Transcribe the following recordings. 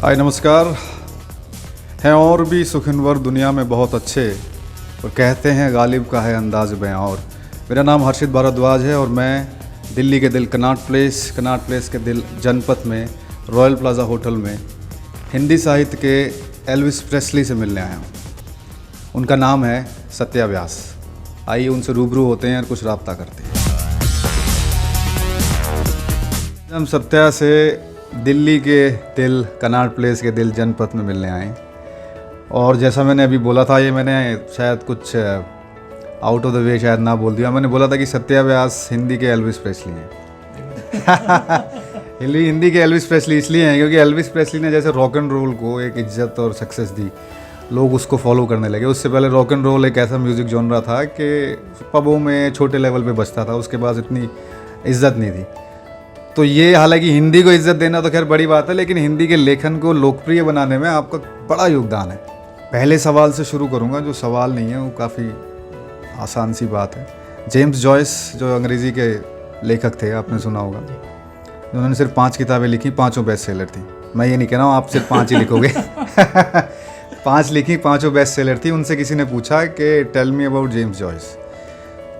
हाय नमस्कार। हैं और भी सुखिनवर दुनिया में बहुत अच्छे, और कहते हैं गालिब का है अंदाज बयां। और मेरा नाम हर्षित भारद्वाज है और मैं दिल्ली के दिल कनॉट प्लेस के दिल जनपथ में रॉयल प्लाजा होटल में हिंदी साहित्य के एल्विस प्रेस्ली से मिलने आया हूँ। उनका नाम है सत्या व्यास। आइए उनसे रूबरू होते हैं और कुछ राब्ता करते हैं। हम सत्या से दिल्ली के दिल कनॉट प्लेस के दिल जनपथ में मिलने आए, और जैसा मैंने अभी बोला था, ये मैंने शायद कुछ आउट ऑफ द वे शायद ना बोल दिया। मैंने बोला था कि सत्या व्यास हिंदी के एल्विस प्रेस्ली हैं। हिंदी के एल्विस प्रेस्ली इसलिए हैं क्योंकि एल्विस प्रेस्ली ने जैसे रॉक एंड रोल को एक इज्जत और सक्सेस दी, लोग उसको फॉलो करने लगे। उससे पहले रॉक एंड रोल एक ऐसा म्यूज़िक जॉनरा था कि पबों में छोटे लेवल पे बजता था, उसके बाद इतनी इज्जत नहीं थी। तो ये हालांकि हिंदी को इज्जत देना तो खैर बड़ी बात है, लेकिन हिंदी के लेखन को लोकप्रिय बनाने में आपका बड़ा योगदान है। पहले सवाल से शुरू करूँगा, जो सवाल नहीं है वो काफ़ी आसान सी बात है। जेम्स जॉयस जो अंग्रेज़ी के लेखक थे, आपने सुना होगा, उन्होंने सिर्फ 5 किताबें लिखी, 5 बेस्ट सेलर थी। मैं ये नहीं कह रहा हूँ आप सिर्फ 5 ही लिखोगे। 5 लिखी, 5 बेस्ट सेलर थी। उनसे किसी ने पूछा कि tell me about James Joyce,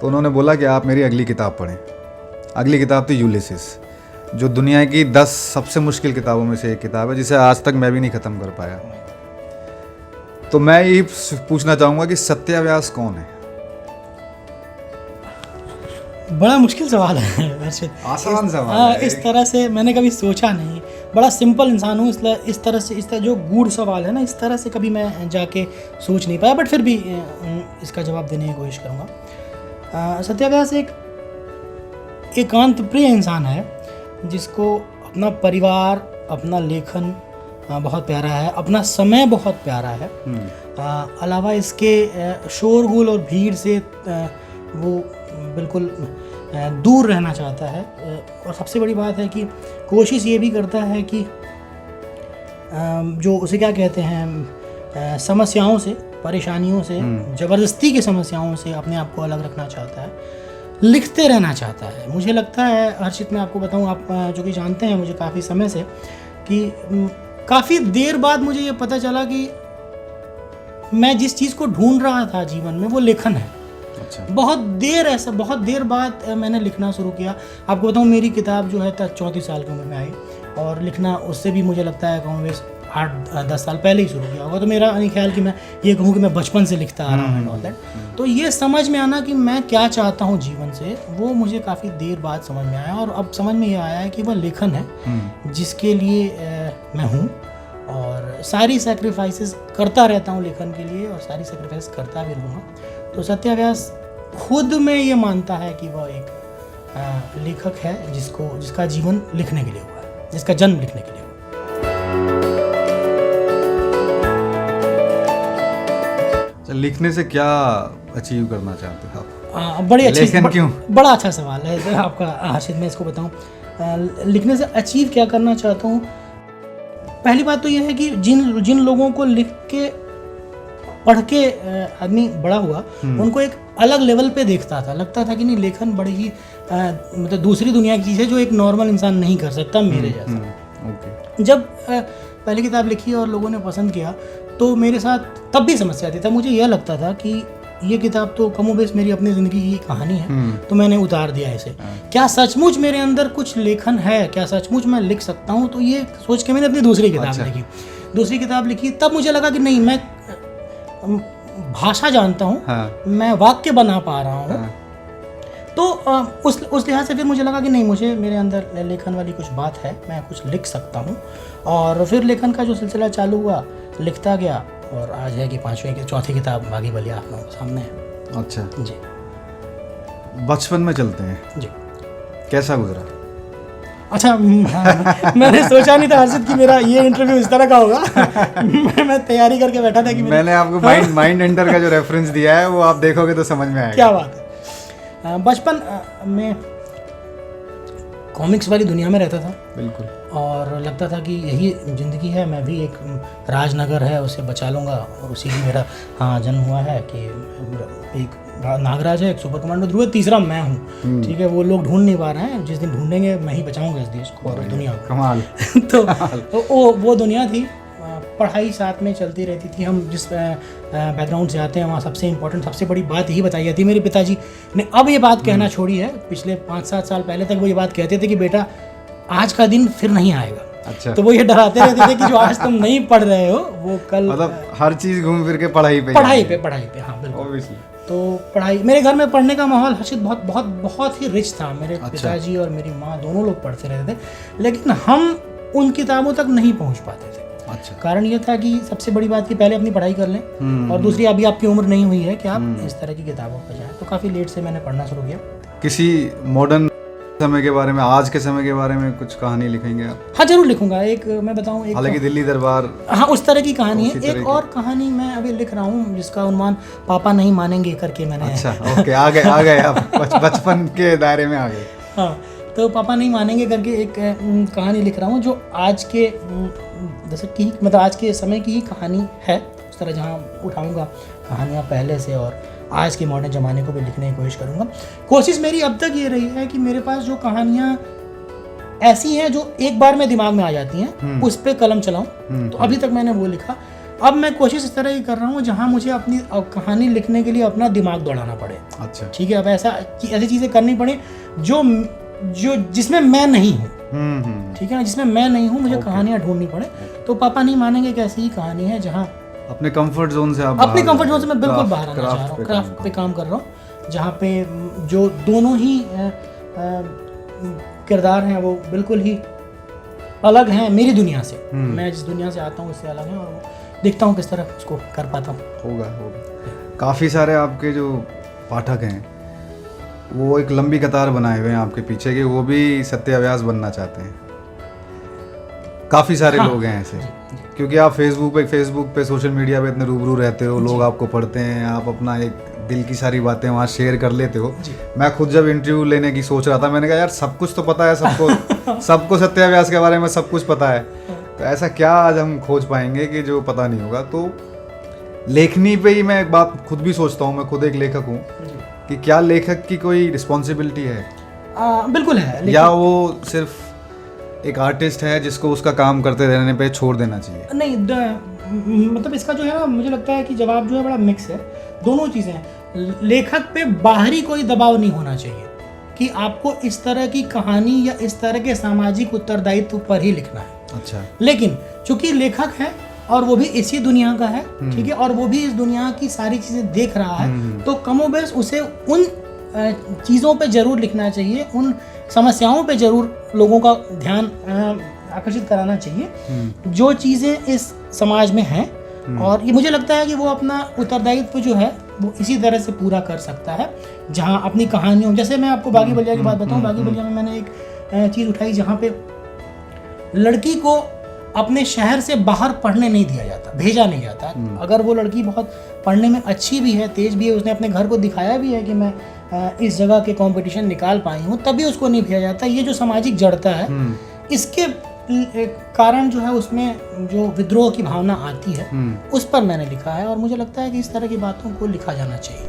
तो उन्होंने बोला कि आप मेरी अगली किताब पढ़ें। अगली किताब थी यूलिसिस, जो दुनिया की 10 सबसे मुश्किल किताबों में से एक किताब है, जिसे आज तक मैं भी नहीं ख़त्म कर पाया। तो मैं यही पूछना चाहूँगा कि सत्या व्यास कौन है? बड़ा मुश्किल सवाल है हर्षित। आसान सवाल है। इस तरह से मैंने कभी सोचा नहीं। बड़ा सिंपल इंसान हूँ, इसलिए इस तरह जो गूढ़ सवाल है ना, इस तरह से कभी मैं जाके सोच नहीं पाया, बट फिर भी इसका जवाब देने की कोशिश करूँगा। सत्या व्यास एक एकांत प्रिय इंसान है, जिसको अपना परिवार, अपना लेखन बहुत प्यारा है, अपना समय बहुत प्यारा है। अलावा इसके शोरगुल और भीड़ से वो बिल्कुल दूर रहना चाहता है। और सबसे बड़ी बात है कि कोशिश ये भी करता है कि जो उसे क्या कहते हैं, समस्याओं से, परेशानियों से, ज़बरदस्ती की समस्याओं से अपने आप को अलग रखना चाहता है, लिखते रहना चाहता है। मुझे लगता है हर्षित, मैं आपको बताऊं, आप जो कि जानते हैं मुझे काफ़ी समय से, कि काफ़ी देर बाद मुझे ये पता चला कि मैं जिस चीज़ को ढूंढ रहा था जीवन में वो लेखन है। अच्छा। बहुत देर बाद मैंने लिखना शुरू किया। आपको बताऊं, मेरी किताब जो है 34 साल की उम्र में आई, और लिखना उससे भी मुझे लगता है कम बेश 8-10 साल पहले ही शुरू किया होगा। तो मेरा नहीं ख्याल कि मैं ये कहूँ कि मैं बचपन से लिखता आ रहा हूँ। तो ये समझ में आना कि मैं क्या चाहता हूँ जीवन से, वो मुझे काफ़ी देर बाद समझ में आया। और अब समझ में ये आया है कि वह लेखन है जिसके लिए मैं हूँ, और सारी सैक्रिफाइसेस करता रहता हूँ लेखन के लिए, और सारी सैक्रिफाइस करता भी रहूँगा। तो सत्या व्यास खुद में ये मानता है कि वह एक लेखक है जिसका जीवन लिखने के लिए हुआ है, जिसका जन्म लिखने के लिए हुआ। लिखने से क्या अचीव करना चाहते हैं आप? बड़ी अच्छी, लेखन क्यों? बड़ा अच्छा सवाल है आपका हर्षित। मैं इसको बताऊं, लिखने से अचीव क्या करना चाहता हूँ। पहली बात तो यह है कि जिन लोगों को लिख के पढ़ के आदमी बड़ा हुआ, उनको एक अलग लेवल पे देखता था, लगता था कि नहीं, लेखन बड़ी ही मतलब दूसरी दुनिया की चीज़ है जो एक नॉर्मल इंसान नहीं कर सकता, मेरे जैसा। जब पहली किताब लिखी और लोगों ने पसंद किया, तो मेरे साथ तब भी समस्या आती था। मुझे यह लगता था कि ये किताब तो कमोबेश मेरी अपनी ज़िंदगी की कहानी है, तो मैंने उतार दिया इसे। क्या सचमुच मेरे अंदर कुछ लेखन है? क्या सचमुच मैं लिख सकता हूँ? तो ये सोच के मैंने अपनी दूसरी किताब लिखी। तब मुझे लगा कि नहीं, मैं भाषा जानता हूँ, मैं वाक्य बना पा रहा हूँ। तो उस लिहाज से फिर मुझे लगा कि नहीं, मुझे मेरे अंदर लेखन वाली कुछ बात है, मैं कुछ लिख सकता हूँ। और फिर लेखन का जो सिलसिला चालू हुआ, लिखता गया, और आज है कि 4वीं किताब बागी बलिया आप लोगों के सामने है। अच्छा जी। बचपन में चलते हैं जी। कैसा गुजरा? अच्छा, मैंने सोचा नहीं था हर्षित कि मेरा ये इंटरव्यू इस तरह का होगा। मैं तैयारी करके बैठा था कि मैंने आपको माइंड एंटर का जो रेफरेंस दिया है वो आप देखोगे तो समझ में आएगा। क्या बात है। बचपन में कॉमिक्स वाली दुनिया में रहता था बिल्कुल। और लगता था कि यही ज़िंदगी है, मैं भी एक राजनगर है उसे बचा लूँगा और उसी में मेरा जन्म हुआ है कि एक नागराज है, एक सुपर कमांडो ध्रुव है, तीसरा मैं हूँ। ठीक है, वो लोग ढूंढ नहीं पा रहे हैं, जिस दिन ढूंढेंगे मैं ही बचाऊंगा इस देश को और दुनिया को। कमाल। तो वो दुनिया थी। पढ़ाई साथ में चलती रहती थी। हम जिस बैकग्राउंड से आते हैं वहाँ सबसे इम्पोर्टेंट, सबसे बड़ी बात यही बताई जाती है। मेरे पिताजी ने अब ये बात कहना छोड़ी है, पिछले 5-7 साल पहले तक वो ये बात कहते थे कि बेटा आज का दिन फिर नहीं आएगा। अच्छा। तो वो ये डराते रहते थे कि जो आज तुम नहीं पढ़ रहे हो वो कल, मतलब हर चीज घूम फिर के पढ़ाई पे। हाँ बिल्कुल। Obviously। तो पढ़ाई, मेरे घर में पढ़ने का माहौल हर्षित बहुत बहुत बहुत ही रिच था। मेरे पिताजी और मेरी माँ दोनों लोग पढ़ते रहते थे, लेकिन हम उन किताबों तक नहीं पहुँच पाते थे। अच्छा। कारण ये था कि सबसे बड़ी बात कि पहले अपनी पढ़ाई कर लें और दूसरी अभी आपकी उम्र नहीं हुई है कि आप इस तरह की किताबों पर जाएं। तो काफ़ी लेट से मैंने पढ़ना शुरू किया। किसी मॉडर्न समय के बारे में, आज के समय के बारे में कुछ कहानी लिखेंगे आप? हाँ जरूर लिखूंगा। एक मैं बताऊं, एक हालांकि दिल्ली दरबार, हाँ उस तरह की कहानी है। एक और कहानी मैं अभी लिख रहा हूँ जिसका उन्वान पापा नहीं मानेंगे करके मैंने। अच्छा, ओके, आ गए आप बचपन के दायरे में आ गए। हाँ, तो पापा नहीं मानेंगे करके एक कहानी लिख रहा हूँ जो आज के दशक की, मतलब आज के समय की ही कहानी है। उस तरह जहाँ उठाऊँगा कहानियाँ पहले से और आज के मॉडर्न ज़माने को भी लिखने की कोशिश करूँगा। कोशिश मेरी अब तक ये रही है कि मेरे पास जो कहानियाँ ऐसी हैं जो एक बार में दिमाग में आ जाती हैं उस पर कलम चलाऊँ। तो अभी तक मैंने वो लिखा। अब मैं कोशिश इस तरह की कर रहा हूँ जहाँ मुझे अपनी कहानी लिखने के लिए अपना दिमाग दौड़ाना पड़े। अच्छा। ठीक है, अब ऐसी चीज़ें करनी पड़े जो जिसमें मैं नहीं हूँ। ठीक है ना, जिसमें मैं नहीं हूँ, मुझे कहानियाँ ढूंढनी पड़े। तो पापा नहीं मानेंगे एक ऐसी ही कहानी है जहाँ अपने कंफर्ट जोन से आप अपने कंफर्ट जोन से मैं बिल्कुल बाहर आना चाह रहा हूँ। क्राफ्ट पे काम कर रहा हूँ, जहाँ पे जो दोनों ही किरदार हैं वो बिल्कुल ही अलग हैं मेरी दुनिया से। मैं जिस दुनिया से आता हूँ उससे अलग है और देखता हूँ किस तरह उसको कर पाता हूँ। होगा। काफ़ी सारे आपके जो पाठक हैं वो एक लंबी कतार बनाए हुए हैं आपके पीछे के, वो भी सत्याव्यास बनना चाहते हैं। काफ़ी सारे लोग हैं ऐसे, क्योंकि आप फेसबुक पे सोशल मीडिया पे इतने रूबरू रहते हो, लोग आपको पढ़ते हैं, आप अपना एक दिल की सारी बातें वहाँ शेयर कर लेते हो। मैं खुद जब इंटरव्यू लेने की सोच रहा था, मैंने कहा यार सब कुछ तो पता है सबको सत्याव्यास के बारे में सब कुछ पता है, तो ऐसा क्या आज हम खोज पाएंगे कि जो पता नहीं होगा। तो लेखनी पे ही मैं एक बात खुद भी सोचता हूँ, मैं खुद एक लेखक हूँ, कि क्या लेखक की कोई रिस्पॉन्सिबिलिटी है? बिल्कुल है, या वो सिर्फ एक आर्टिस्ट है जिसको उसका काम करते रहने पे छोड़ देना चाहिए? नहीं, मतलब इसका जो है ना, मुझे लगता है कि जवाब जो है बड़ा मिक्स है। दोनों चीज़ें हैं। लेखक पे बाहरी कोई दबाव नहीं होना चाहिए कि आपको इस तरह की कहानी या इस तरह के सामाजिक उत्तरदायित्व पर ही लिखना है। अच्छा। लेकिन चूंकि लेखक है और वो भी इसी दुनिया का है, ठीक है, और वो भी इस दुनिया की सारी चीज़ें देख रहा है, तो कमोबेश उसे उन चीज़ों पे जरूर लिखना चाहिए, उन समस्याओं पे जरूर लोगों का ध्यान आकर्षित कराना चाहिए जो चीज़ें इस समाज में हैं। और ये मुझे लगता है कि वो अपना उत्तरदायित्व जो है वो इसी तरह से पूरा कर सकता है, जहाँ अपनी कहानियों, जैसे मैं आपको बागी बलिया की बात बताऊँ, बागी बलिया में मैंने एक चीज़ उठाई जहाँ पे लड़की को अपने शहर से बाहर पढ़ने नहीं दिया जाता, भेजा नहीं जाता। अगर वो लड़की बहुत पढ़ने में अच्छी भी है, तेज भी है, उसने अपने घर को दिखाया भी है कि मैं इस जगह के कंपटीशन निकाल पाई हूँ, तभी उसको नहीं भेजा जाता। ये जो सामाजिक जड़ता है, इसके कारण जो है उसमें जो विद्रोह की भावना आती है, उस पर मैंने लिखा है। और मुझे लगता है कि इस तरह की बातों को लिखा जाना चाहिए।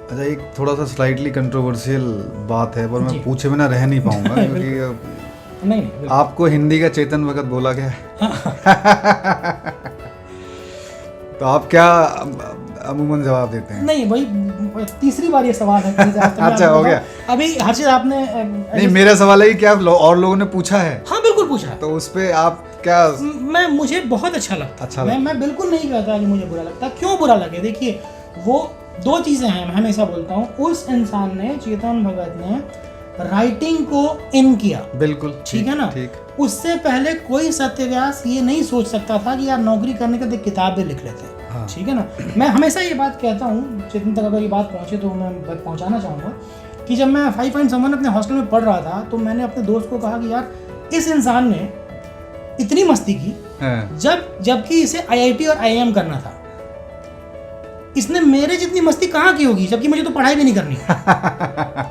अच्छा, एक थोड़ा सा स्लाइटली कंट्रोवर्शियल बात है, पर मैं पूछे बिना रह नहीं पाऊंगा क्योंकि नहीं, आपको हिंदी का चेतन भगत बोला गया है। तो आप क्या अमूमन जवाब देते हैं? नहीं भाई, तीसरी बार ये सवाल है। अच्छा, हो गया। अभी हर्षित आपने नहीं, मेरा सवाल है कि क्या और लोगों ने पूछा है? हाँ बिल्कुल पूछा है। तो उस पे आप क्या? मुझे बहुत अच्छा लगता है। मैं बिल्कुल नहीं कहता कि मुझे बुरा लगता। क्यों बुरा लगे? देखिए, वो दो चीजें हैं, मैं हमेशा बोलता हूँ। उस इंसान ने, चेतन भगत ने, राइटिंग को इन किया, बिल्कुल ठीक है ना। उससे पहले कोई सत्याव्यास ये नहीं सोच सकता था कि यार नौकरी करने के लिए किताबें लिख लेते हैं। हाँ। ठीक है ना। मैं हमेशा ये बात कहता हूँ, चेतन तक अगर ये बात पहुँचे तो मैं पहुँचाना चाहूँगा कि जब मैं 5.7 अपने हॉस्टल में पढ़ रहा था, तो मैंने अपने दोस्त को कहा कि यार इस इंसान ने इतनी मस्ती की जबकि इसे IIT और IIM करना था। इसने मेरे जितनी मस्ती कहाँ की होगी, जबकि मुझे तो पढ़ाई भी नहीं करनी।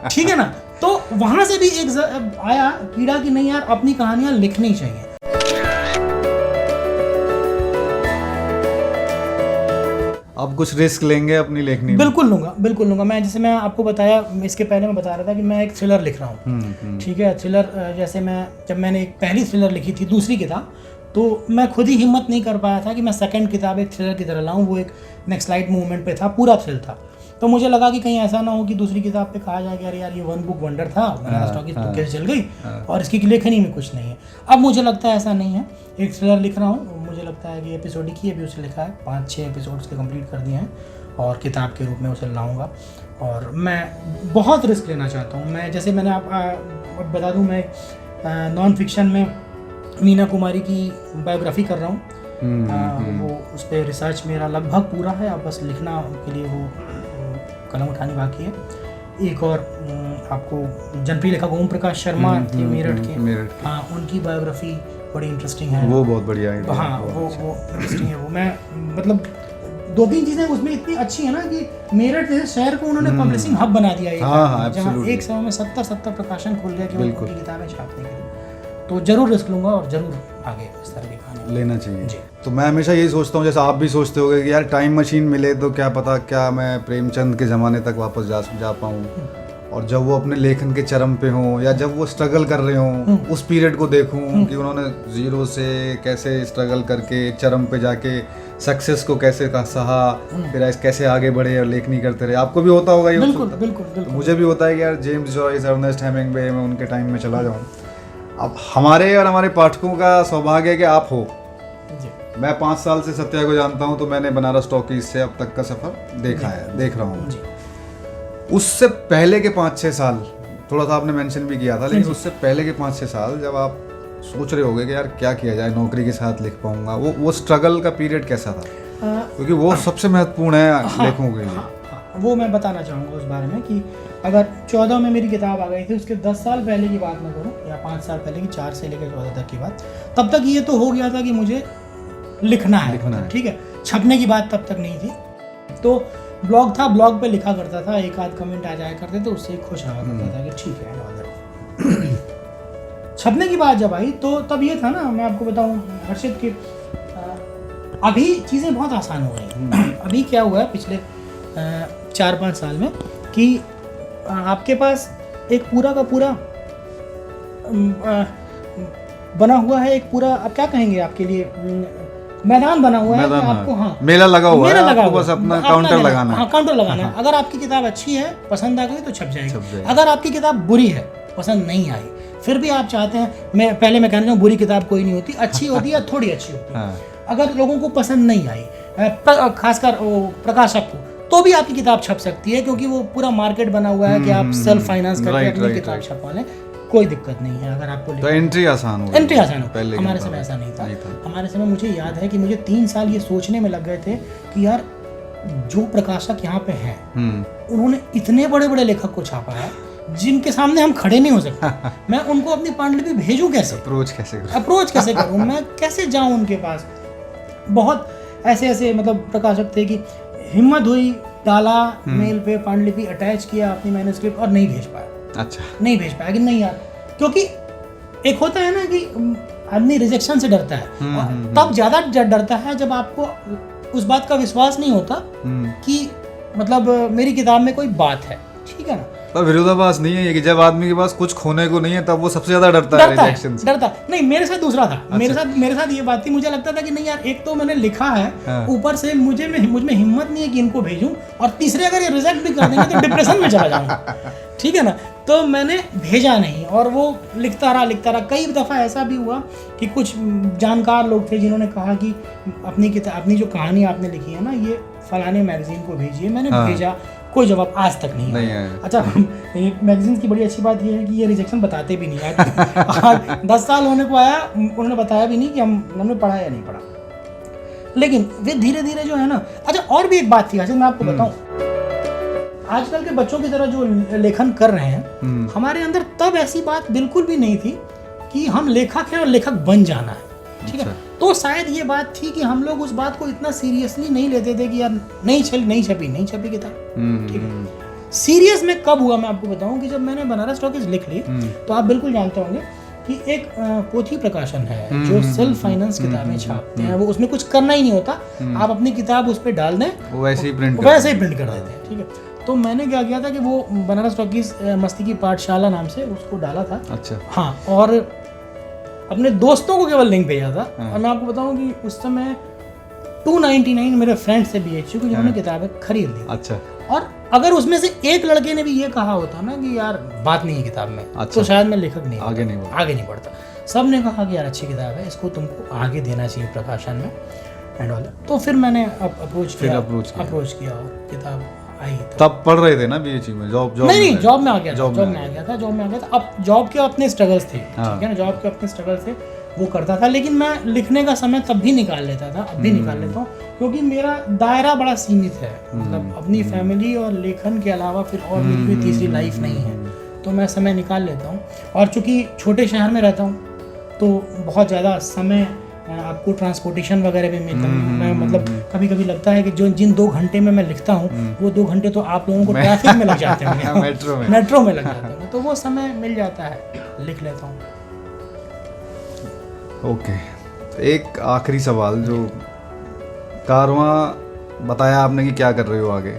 ठीक है ना, तो वहां से भी एक आया कीड़ा कि नहीं यार अपनी कहानियां लिखनी चाहिए। अब कुछ रिस्क लेंगे अपनी लेखनी में? बिल्कुल लूंगा। मैं जैसे मैं आपको बताया, इसके पहले मैं बता रहा था कि मैं एक थ्रिलर लिख रहा हूँ। ठीक है, थ्रिलर जैसे जब मैंने एक पहली थ्रिलर लिखी थी, दूसरी किताब, तो मैं खुद ही हिम्मत नहीं कर पाया था कि मैं सेकंड किताब एक थ्रिलर की तरह लाऊं। वो एक नेक्स्ट लाइट मूवमेंट पे था, पूरा थ्रिल था। तो मुझे लगा कि कहीं ऐसा ना हो कि दूसरी किताब पे कहा जाए कि अरे यार ये वन बुक वंडर था, स्टॉकीज तो कैसे चल गई और इसकी लेखनी में कुछ नहीं है। अब मुझे लगता है ऐसा नहीं है, एक थ्रिलर लिख रहा हूँ। मुझे लगता है कि एपिसोडिक ही अभी उसे लिखा है, 5-6 एपिसोड्स के कंप्लीट कर दिए हैं और किताब के रूप में उसे लाऊंगा। और मैं बहुत रिस्क लेना चाहता हूँ। मैं जैसे मैंने आप बता दूँ, मैं नॉन फिक्शन में मीना कुमारी की बायोग्राफी कर रहा हूँ। वो उस पर रिसर्च मेरा लगभग पूरा है, अब बस लिखना के लिए वो कलम उठानी बाकी है। एक और आपको जनप्रिय लेखक ओम प्रकाश शर्मा थे मेरठ के, हाँ, उनकी बायोग्राफी बड़ी इंटरेस्टिंग है। वो बहुत बढ़िया है। हाँ, वो इंटरेस्टिंग है। वो मैं मतलब 2-3 चीज़ें उसमें इतनी अच्छी है ना कि मेरठ जैसे शहर को उन्होंने पब्लिशिंग हब बना दिया है। जहाँ एक समय में 70 प्रकाशन खुल गया कि उनकी किताबें छापने के लिए। तो जरूर रिस्क लूंगा और जरूर आगे इस तरह की कहानी लेना चाहिए। तो मैं हमेशा यही सोचता हूँ, जैसे आप भी सोचते होगे कि यार टाइम मशीन मिले तो क्या पता क्या मैं प्रेमचंद के ज़माने तक वापस जा पाऊँ, और जब वो अपने लेखन के चरम पे हों या जब वो स्ट्रगल कर रहे हों उस पीरियड को देखूं कि उन्होंने जीरो से कैसे स्ट्रगल करके चरम पे जाके सक्सेस को कैसे सहा, फिर कैसे आगे बढ़े और लेखनी करते रहे। आपको भी होता होगा ये? बिल्कुल। तो मुझे भी होता है कि यार जेम्स जॉयस, अर्नेस्ट हेमिंग्वे, मैं उनके टाइम में चला जाऊँ। अब हमारे और हमारे पाठकों का सौभाग्य है कि आप हो। मैं 5 साल से सत्या को जानता हूँ, तो मैंने बनारस टॉकीज से अब तक का सफ़र देख रहा हूँ। उससे पहले के 5-6 साल, थोड़ा सा आपने मेंशन भी किया था, लेकिन उससे पहले के 5-6 साल जब आप सोच रहे होगे कि यार क्या किया जाए, नौकरी के साथ लिख पाऊंगा, वो स्ट्रगल का पीरियड कैसा था? क्योंकि वो सबसे महत्वपूर्ण है लेखकों के लिए। वो मैं बताना चाहूँगा उस बारे में कि अगर 14 में मेरी किताब आ गई थी, उसके 10 साल पहले की बात मैं करूँ या 5 साल पहले की, 4 से लेकर 14 तक की बात, तब तक ये तो हो गया था कि मुझे लिखना है। ठीक है, छपने की बात तब तक नहीं थी। तो ब्लॉग था, ब्लॉग पे लिखा करता था, एक आध कमेंट आ जाया करते थे, उससे खुश रहा करता था कि ठीक है। छपने की बात जब आई तो तब ये था ना, मैं आपको बताऊं हर्षित कि अभी चीज़ें बहुत आसान हो गई। अभी क्या हुआ है पिछले 4-5 साल में कि आपके पास एक पूरा का पूरा बना हुआ है, एक पूरा आप क्या कहेंगे, आपके लिए मैदान बना हुआ है कि आपको, हाँ, मेला लगा हुआ है, आपको बस अपना काउंटर लगाना है। हाँ, काउंटर लगाना है। अगर आपकी किताब अच्छी है, पसंद आ गई तो छप जाएगी। अगर आपकी किताब बुरी है, पसंद नहीं आई, फिर भी आप चाहते हैं, मैं कहना चाहूँ बुरी किताब कोई नहीं होती, अच्छी होती है, थोड़ी अच्छी होती है। अगर लोगों को पसंद नहीं आई, खासकर प्रकाशक को, तो भी आपकी किताब छप सकती है, क्योंकि वो पूरा मार्केट बना हुआ है कि आप सेल्फ फाइनेंस करके अपनी किताब छपवा लें, कोई दिक्कत नहीं है। अगर आपको तो एंट्री आसान हो, हमारे समय ऐसा नहीं था। हमारे समय मुझे याद है कि मुझे 3 साल ये सोचने में लग गए थे कि यार जो प्रकाशक यहाँ पे हैं उन्होंने इतने बड़े बड़े लेखक को छापा है जिनके सामने हम खड़े नहीं हो सकते। मैं उनको अपनी पांडुलिपि भेजूं कैसे, अप्रोच कैसे करूं, मैं कैसे जाऊं उनके पास। बहुत ऐसे मतलब प्रकाशक थे कि हिम्मत हुई, डाला मेल पे, पांडुलिपि अटैच किया अपनी मैन्युस्क्रिप्ट और नहीं भेज पाया। अच्छा, नहीं भेज पाया कि नहीं यार, क्योंकि एक होता है ना कि आदमी रिजेक्शन से डरता है, तब ज्यादा डरता है जब आपको उस बात का विश्वास नहीं होता कि मतलब मेरी किताब में कोई बात है। ठीक है ना, पर विरोधाभास नहीं है ये कि जब आदमी के पास कुछ खोने को नहीं है तब वो सबसे ज्यादा डरता है रिजेक्शन से। डरता नहीं, मेरे साथ दूसरा था। अच्छा। मेरे साथ ये बात थी, मुझे लगता था कि नहीं यार, एक तो मैंने लिखा है, ऊपर से मुझ में हिम्मत नहीं है कि इनको भेजूं, और तीसरे अगर ये रिजेक्ट भी कर देंगे तो डिप्रेशन में चला जाऊंगा। ठीक है ना, तो मैंने भेजा नहीं और वो लिखता रहा। कई दफ़ा ऐसा भी हुआ कि कुछ जानकार लोग थे जिन्होंने कहा कि अपनी जो कहानी आपने लिखी है ना, ये फलाने मैगजीन को भेजिए। मैंने भेजा, कोई जवाब आज तक नहीं आया। अच्छा, मैगजीन की बड़ी अच्छी बात ये है कि ये रिजेक्शन बताते भी नहीं आज 10 साल होने को आया, उन्होंने बताया भी नहीं कि हमने पढ़ा या नहीं पढ़ा। लेकिन वे धीरे धीरे जो है ना, अच्छा और भी एक बात थी, मैं आपको बताऊं, आजकल के बच्चों की तरह जो लेखन कर रहे हैं, हमारे अंदर तब ऐसी बात बिल्कुल भी नहीं थी कि हम लेखक हैं और लेखक बन जाना है। ठीक है, तो शायद ये बात थी कि हम लोग उस बात को इतना सीरियसली नहीं लेते थे कि यार नहीं छपी किताब, ठीक है। सीरियस में कब हुआ मैं आपको बताऊं कि जब मैंने बनारस टॉकीज लिख ली, तो आप बिल्कुल जानते होंगे कि एक पोथी प्रकाशन है जो सेल्फ फाइनेंस किताबें छापते हैं, वो उसमें कुछ करना ही नहीं होता, आप अपनी किताब उस पर डाल दें वो वैसे ही प्रिंट कर देते हैं, ठीक है। तो मैंने क्या किया था कि वो बनारस टॉकीज मस्ती की पाठशाला नाम से उसको डाला था। अच्छा। हाँ, और अपने दोस्तों को केवल लिंक भेजा था। और मैं आपको बताऊं कि उस समय 299 मेरे फ्रेंड से BHU की जिन्होंने किताबें खरीद ली। अच्छा। और अगर उसमें से एक लड़के ने भी ये कहा होता ना कि यार बात नहीं है किताब में, अच्छा, तो शायद मैं लेखक नहीं आगे नहीं बढ़ता। सब ने कहा कि यार अच्छी किताब है, इसको तुमको आगे देना चाहिए प्रकाशन में एंड ऑल। तो फिर मैंने अप्रोच किया और किताब आई। तब पढ़ रहे थे ना BHU में? जॉब नहीं, जॉब में आ गया था। अब जॉब के अपने स्ट्रगल्स थे, ठीक है ना, जॉब के अपने स्ट्रगल्स थे, वो करता था। लेकिन मैं लिखने का समय तब भी निकाल लेता था, अब भी निकाल लेता हूँ, क्योंकि मेरा दायरा बड़ा सीमित है। मतलब अपनी फैमिली और लेखन के अलावा फिर और मेरी कोई तीसरी लाइफ नहीं है, तो मैं समय निकाल लेता हूँ। और चूंकि छोटे शहर में रहता हूँ तो बहुत ज़्यादा समय आपको ट्रांसपोर्टेशन वगैरह में मिलता है। मैं मतलब कभी कभी लगता है कि जिन 2 घंटे में मैं लिखता हूँ, वो 2 घंटे तो आप लोगों को ट्रैफिक में लग जाते हैं, मेट्रो में लग जाते हैं, तो वो समय मिल जाता है, लिख लेता हूँ। ओके। एक आखिरी सवाल, जो कारवां बताया आपने कि क्या कर रहे हो आगे,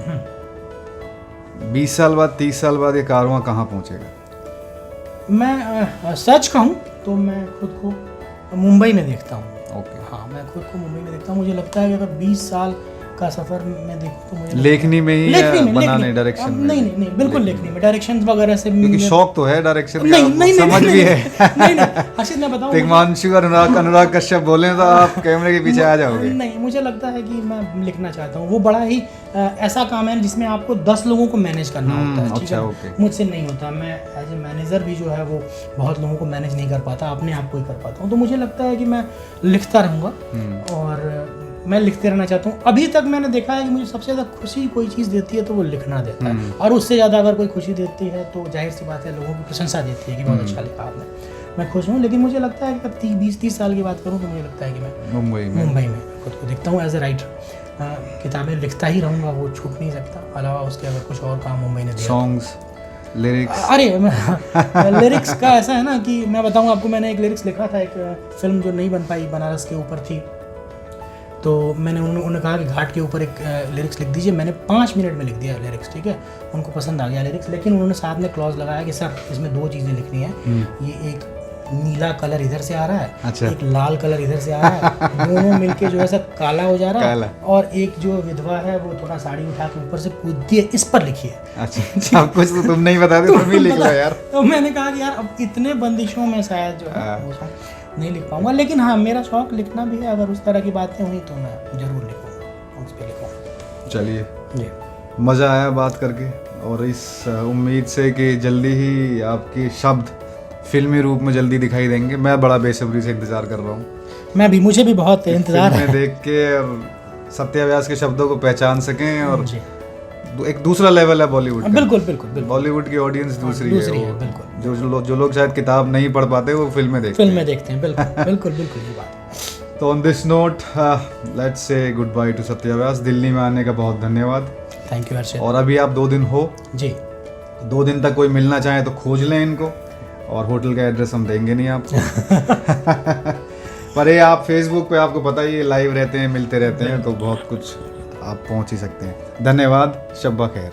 20 साल बाद 30 साल बाद ये कारवां कहाँ पहुँचेगा? मैं सच कहूँ तो मैं खुद को मुंबई में देखता हूँ। ओके। हाँ, मैं खुद को मुंबई में देखता हूँ। मुझे लगता है कि अगर 20 साल का सफर मैं देखूँ तो मुझे लेखनी में ही बनाने डायरेक्शन में? नहीं, बिल्कुल लेखनी में, डायरेक्शन वगैरह से, क्योंकि शौक तो है डायरेक्शन का, नहीं, समझ भी है। नहीं, हर्षित मैं बताऊं, हिमांशु और अनुराग कश्यप बोले तो आप कैमरे के पीछे आ जाओगे। नहीं, मुझे लगता है कि मैं लिखना चाहता हूँ। वो बड़ा ही ऐसा काम है जिसमें आपको 10 लोगों को मैनेज करना होता है, ठीक है। मुझसे नहीं होता, मैं एज ए मैनेजर भी जो है वो बहुत लोगों को मैनेज नहीं कर पाता, अपने आप को ही कर पाता हूँ। तो मुझे लगता है कि मैं लिखता रहूँगा और मैं लिखते रहना चाहता हूँ। अभी तक मैंने देखा है कि मुझे सबसे ज़्यादा खुशी कोई चीज़ देती है तो वो लिखना देता है, और उससे ज़्यादा अगर कोई खुशी देती है तो जाहिर सी बात है लोगों की प्रशंसा देती है कि बहुत अच्छा लिखा आपने, मैं खुश हूँ। लेकिन मुझे लगता है कि अब 20-30 साल की बात करूँ तो मुझे लगता है कि मैं मुंबई में खुद को देखता हूँ एज ए राइटर। किताबें लिखता ही रहूँगा, वो छूट नहीं सकता। अलावा उसके अगर कुछ और काम मुंबई ने दिया, सॉन्ग्स, लिरिक्स, अरे लिरिक्स का ऐसा है ना कि मैं बताऊँ आपको, मैंने एक लिरिक्स लिखा था, एक फिल्म जो नहीं बन पाई, बनारस के ऊपर थी, तो मैंने उन्होंने कहा कि घाट के ऊपर एक लिरिक्स लिख दीजिए। मैंने 5 मिनट में लिख दिया लिरिक्स, ठीक है। उनको पसंद आ गया लिरिक्स, लेकिन उन्होंने साथ में क्लॉज लगाया कि सर इसमें 2 चीज़ें लिखनी है, ये एक नीला कलर इधर से आ रहा है, अच्छा, एक लाल कलर इधर से आ रहा है, दोनों मिलके जो है सब काला हो जा रहा है, और एक जो विधवा है वो थोड़ा साड़ी उठा के ऊपर से कूदती है, इस पर लिखिए। अच्छा, सब कुछ तो तुम नहीं बता दे, तुम ही लिख लो यार। तो मैंने कहा कि यार अब इतने बंदिशों में शायद जो है वो नहीं लिख पाऊंगा, लेकिन हाँ मेरा शौक लिखना भी है। अगर उस तरह की बातें हुई तो मैं जरूर लिखूंगा, उस पर लिखूंगा। चलिए जी, मज़ा आया बात करके, और इस उम्मीद से कि जल्दी ही आपके शब्द फिल्मी रूप में जल्दी दिखाई देंगे। मैं बड़ा बेसब्री से इंतज़ार कर रहा हूँ। मैं भी, मुझे भी बहुत इंतज़ार है देख के, और सत्या व्यास के शब्दों को पहचान सकें। और एक दूसरा लेवल है बॉलीवुड का। बिल्कुल। बॉलीवुड की ऑडियंस दूसरी है। बिल्कुल। जो लोग शायद किताब नहीं पढ़ पाते वो फिल्में देखते हैं। बिल्कुल ये बात। तो on this note let's say goodbye to Satya Vyas. Delhi में आने का बहुत धन्यवाद। Thank you Harshit. और अभी आप 2 दिन हो जी, 2 दिन तक कोई मिलना चाहे तो खोज लें इनको, और होटल का एड्रेस हम देंगे नहीं आपको। पर ये आप फेसबुक पे, आपको पता ही है, लाइव रहते हैं, मिलते रहते हैं, तो बहुत कुछ आप पहुंच ही सकते हैं। धन्यवाद, शब्बा खैर।